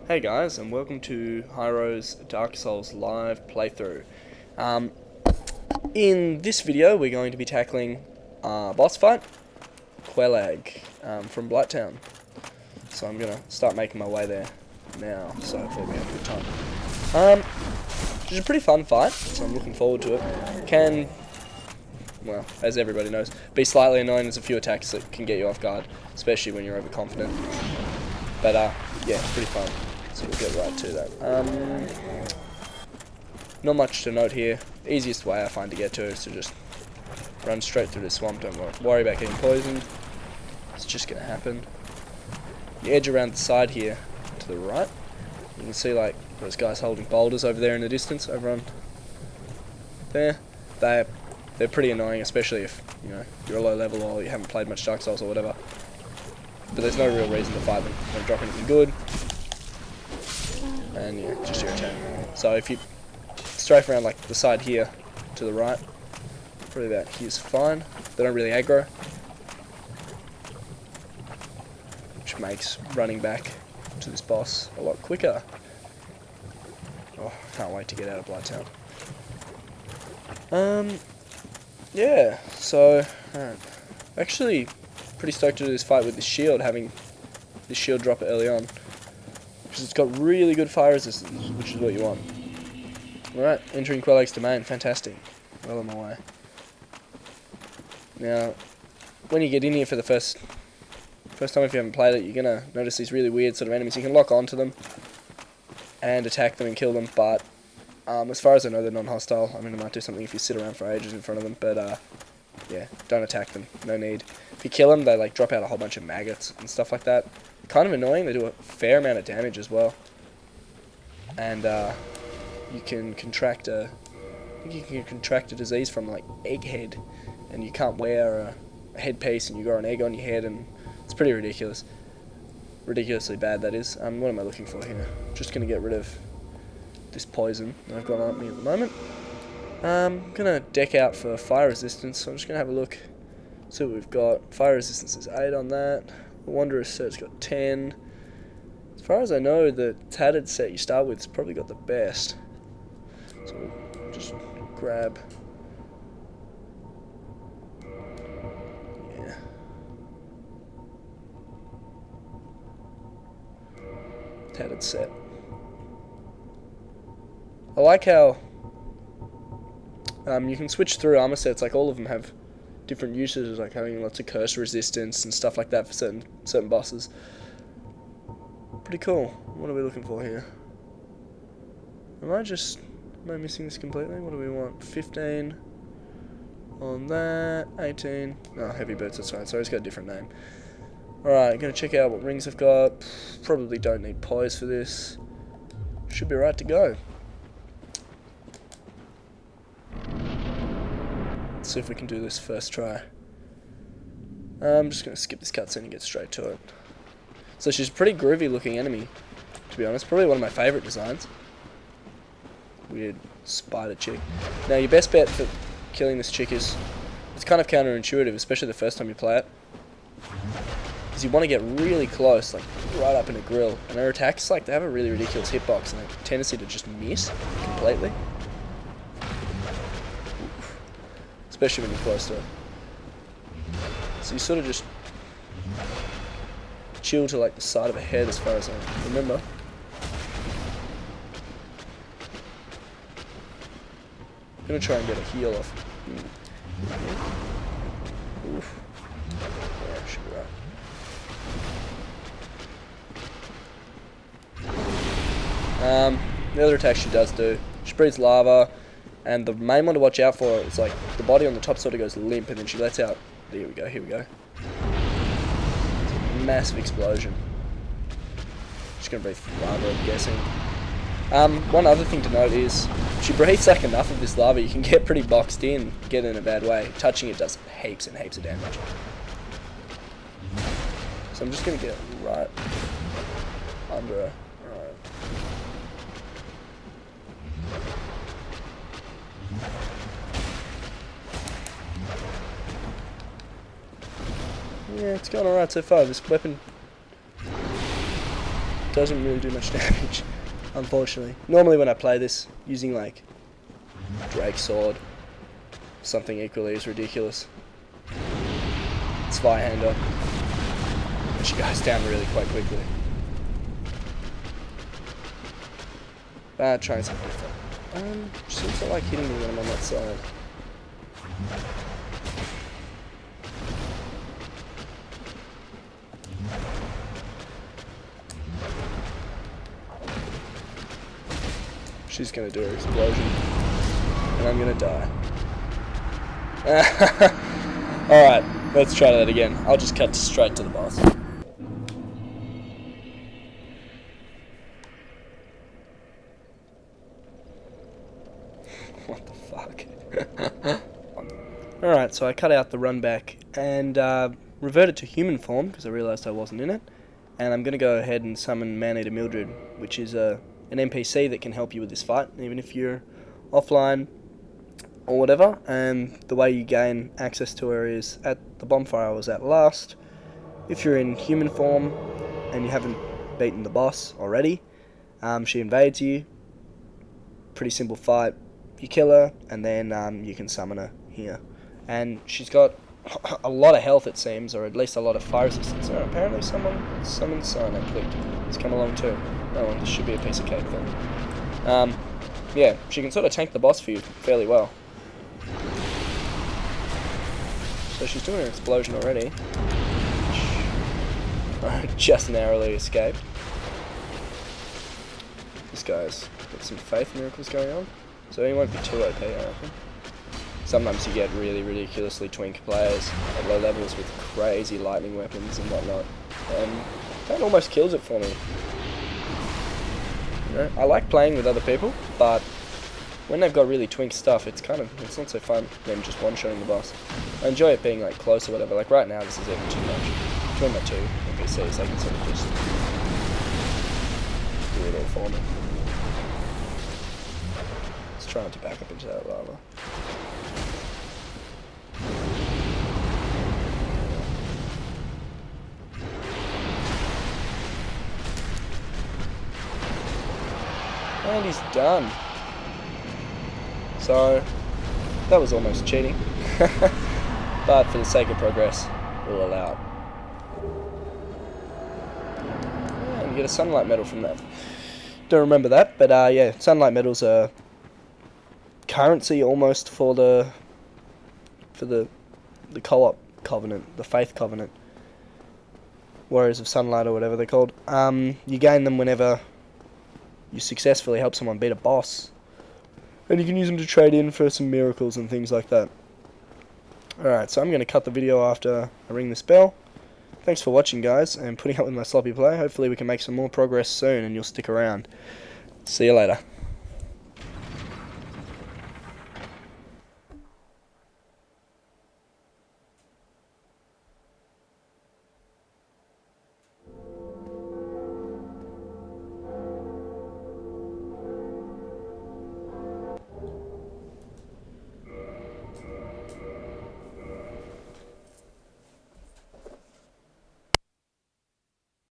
Hey guys, and welcome to Hyro's Dark Souls live playthrough. In this video, we're going to be tackling boss fight, Quelaag, from Blighttown. So I'm going to start making my way there now, so hopefully we have a good time. It's a pretty fun fight, so I'm looking forward to it. Can, well, as everybody knows, be slightly annoying. There's a few attacks that can get you off guard, especially when you're overconfident. But yeah, it's pretty fun. So we'll get right to that. Not much to note here. Easiest way I find to get to is to just run straight through the swamp. Don't worry about getting poisoned. It's just going to happen. You edge around the side here to the right. You can see like those guys holding boulders over there in the distance, over on there. They're pretty annoying, especially if you're a low level or you haven't played much Dark Souls or whatever. But there's no real reason to fight them. They don't drop anything good. And yeah, just irritating. So if you strafe around like the side here to the right, probably about here's fine. They don't really aggro, which makes running back to this boss a lot quicker. Oh, can't wait to get out of Blighttown. Yeah, so actually pretty stoked to do this fight with this shield, having this shield drop early on. Because it's got really good fire resistance, which is what you want. Alright, entering Quelaag's domain, fantastic. Well on my way. Now, when you get in here for the first time if you haven't played it, you're going to notice these really weird sort of enemies. You can lock onto them and attack them and kill them, but as far as I know, they're non-hostile. I mean, it might do something if you sit around for ages in front of them, but yeah, don't attack them, no need. If you kill them, they like drop out a whole bunch of maggots and stuff like that. Kind of annoying. They do a fair amount of damage as well, and you can contract a disease from like egghead, and you can't wear a headpiece, and you grow an egg on your head, and it's pretty ridiculously bad. That is. What am I looking for here? Just gonna get rid of this poison that I've got on me at the moment. I'm gonna deck out for fire resistance, so I'm just gonna have a look, see what we've got. Fire resistance is 8 on that. The Wanderer's set's got 10. As far as I know, the tattered set you start with has probably got the best. So we'll just grab. Yeah. Tattered set. I like how you can switch through armor sets. Like all of them have different uses, like having lots of curse resistance and stuff like that for certain bosses. Pretty cool. What are we looking for here? Am I missing this completely? What do we want? 15 on that, 18. Oh, heavy boots, that's right. Sorry, it's got a different name. Alright, gonna check out what rings I've got. Probably don't need poise for this. Should be right to go. Let's see if we can do this first try. I'm just going to skip this cutscene and get straight to it. So she's a pretty groovy looking enemy, to be honest. Probably one of my favourite designs. Weird spider chick. Now your best bet for killing this chick is, it's kind of counterintuitive, especially the first time you play it, is you want to get really close, like right up in the grill. And her attacks, like, they have a really ridiculous hitbox and a tendency to just miss completely. Especially when you're close to it. So you sort of just chill to like the side of her head as far as I remember. I'm gonna try and get a heal off. Oof. Yeah, should be right. The other attack she does do, she breathes lava. And the main one to watch out for is like the body on the top sort of goes limp, and then she lets out. Here we go. It's a massive explosion. She's gonna breathe lava, I'm guessing. One other thing to note is she breathes like enough of this lava, you can get pretty boxed in, get in a bad way. Touching it does heaps and heaps of damage. So I'm just gonna get right under her. Alright. Yeah, it's going alright so far. This weapon doesn't really do much damage, unfortunately. Normally when I play this, using like Drake's Sword, something equally as ridiculous. Zweihander. And she goes down really quite quickly. Trying something different. She seems to like hitting me when I'm on that side. She's gonna do her explosion. And I'm gonna die. Alright, let's try that again. I'll just cut straight to the boss. What the fuck? Alright, so I cut out the run back and reverted to human form because I realised I wasn't in it. And I'm gonna go ahead and summon Man-Eater Mildred, which is an NPC that can help you with this fight, even if you're offline or whatever. And the way you gain access to her is at the bonfire I was at last. If you're in human form and you haven't beaten the boss already, she invades you. Pretty simple fight. You kill her, and then you can summon her here. And she's got a lot of health, it seems, or at least a lot of fire resistance. Oh, apparently someone summoned sign I clicked. It's come along too. Oh, well, this should be a piece of cake then. Yeah, she can sort of tank the boss for you fairly well. So she's doing her explosion already. Just narrowly escaped. This guy's got some faith miracles going on. So he won't be too OP, I reckon. Sometimes you get really ridiculously twink players at low levels with crazy lightning weapons and whatnot. And that almost kills it for me. You know, I like playing with other people, but when they've got really twink stuff, it's not so fun them just one-shotting the boss. I enjoy it being like close or whatever. Like right now, this is even too much. Between my two NPCs, they can sort of just do it all for me. Let's try not to back up into that lava. And he's done. So, that was almost cheating. But for the sake of progress, we'll allow it. And you get a sunlight medal from that. Don't remember that, but yeah, sunlight medals are currency almost for the co-op covenant, the faith covenant. Warriors of Sunlight or whatever they're called. You gain them whenever you successfully help someone beat a boss. And you can use them to trade in for some miracles and things like that. Alright, so I'm going to cut the video after I ring this bell. Thanks for watching, guys, and putting up with my sloppy play. Hopefully we can make some more progress soon and you'll stick around. See you later.